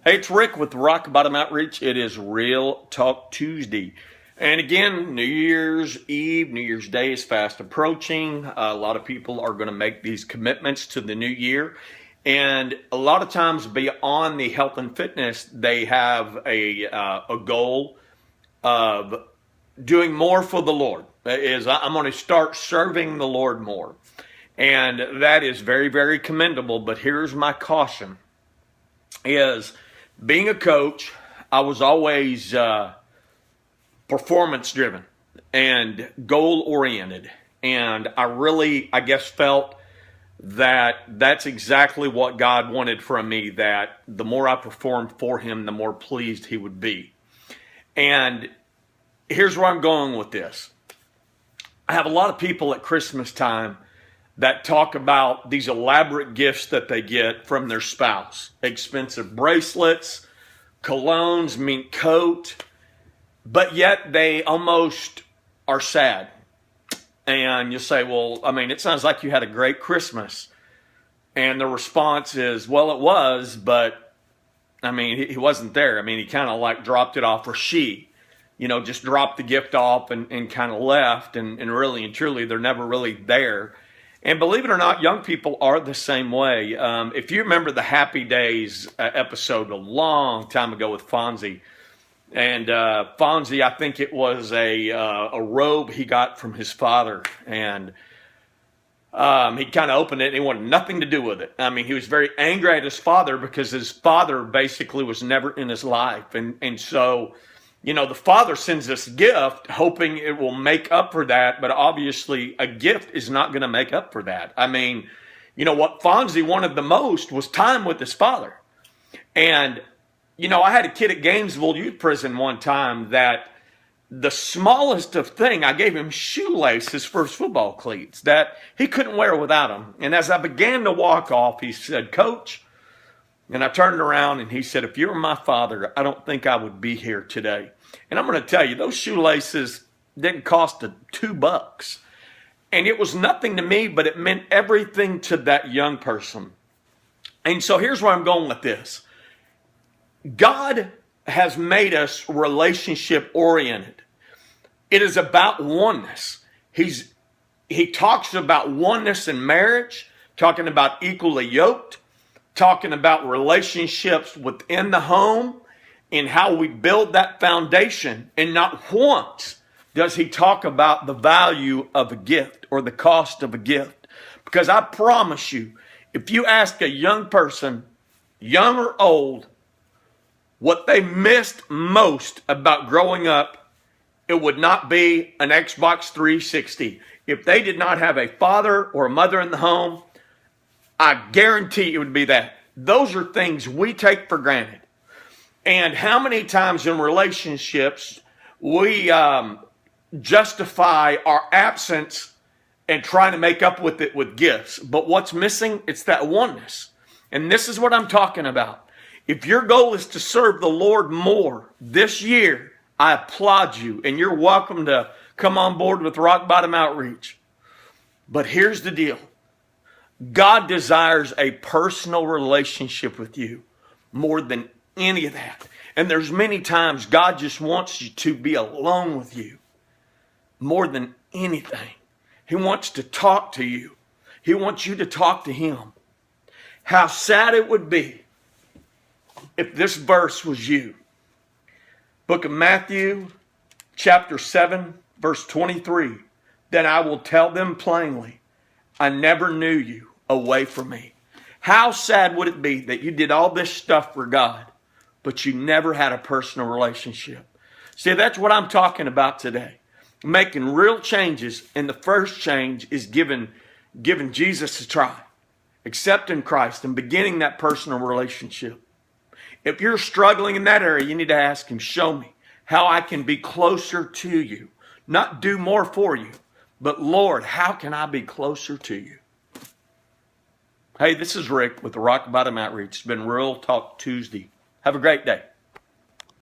Hey, it's Rick with the Rock Bottom Outreach. It is Real Talk Tuesday. And again, New Year's Eve, New Year's Day is fast approaching. A lot of people are going to make these commitments to the new year. And a lot of times beyond the health and fitness, they have a goal of doing more for the Lord. I'm going to start serving the Lord more. And that is very, very commendable. But here's my caution is being a coach, I was always performance driven and goal oriented. And I guess, felt that that's exactly what God wanted from me, that the more I performed for him, the more pleased he would be. And here's where I'm going with this. I have a lot of people at Christmas time that talk about these elaborate gifts that they get from their spouse. Expensive bracelets, colognes, mink coat, but yet they almost are sad. And you say, well, it sounds like you had a great Christmas. And the response is, well, it was, but he wasn't there. He kind of like dropped it off, or she, just dropped the gift off and kind of left. And really and truly, they're never really there. And believe it or not, young people are the same way. If you remember the Happy Days episode a long time ago with Fonzie, and Fonzie, I think it was a robe he got from his father, and he kind of opened it and he wanted nothing to do with it. He was very angry at his father because his father basically was never in his life. And so, the father sends this gift hoping it will make up for that, but obviously a gift is not going to make up for that. What Fonzie wanted the most was time with his father. And, I had a kid at Gainesville Youth Prison one time that the smallest of thing, I gave him shoelaces for his football cleats that he couldn't wear without them. And as I began to walk off, he said, "Coach," and I turned around and he said, "If you were my father, I don't think I would be here today." And I'm going to tell you, those shoelaces didn't cost $2. And it was nothing to me, but it meant everything to that young person. And so here's where I'm going with this. God has made us relationship oriented. It is about oneness. He talks about oneness in marriage, talking about equally yoked, talking about relationships within the home, and how we build that foundation. And not once does he talk about the value of a gift or the cost of a gift. Because I promise you, if you ask a young person, young or old, what they missed most about growing up, it would not be an Xbox 360. If they did not have a father or a mother in the home, I guarantee it would be that. Those are things we take for granted. And how many times in relationships we justify our absence and trying to make up with it with gifts. But what's missing? It's that oneness. And this is what I'm talking about. If your goal is to serve the Lord more this year, I applaud you. And you're welcome to come on board with Rock Bottom Outreach. But here's the deal. God desires a personal relationship with you more than any of that. And there's many times God just wants you to be alone with you more than anything. He wants to talk to you. He wants you to talk to him. How sad it would be if this verse was you. Book of Matthew, chapter 7, verse 23. "Then I will tell them plainly, I never knew you, away from me." How sad would it be that you did all this stuff for God, but you never had a personal relationship? See, that's what I'm talking about today. Making real changes, and the first change is giving Jesus a try. Accepting Christ and beginning that personal relationship. If you're struggling in that area, you need to ask him, show me how I can be closer to you. Not do more for you, but Lord, how can I be closer to you? Hey, this is Rick with the Rock Bottom Outreach. It's been Real Talk Tuesday. Have a great day.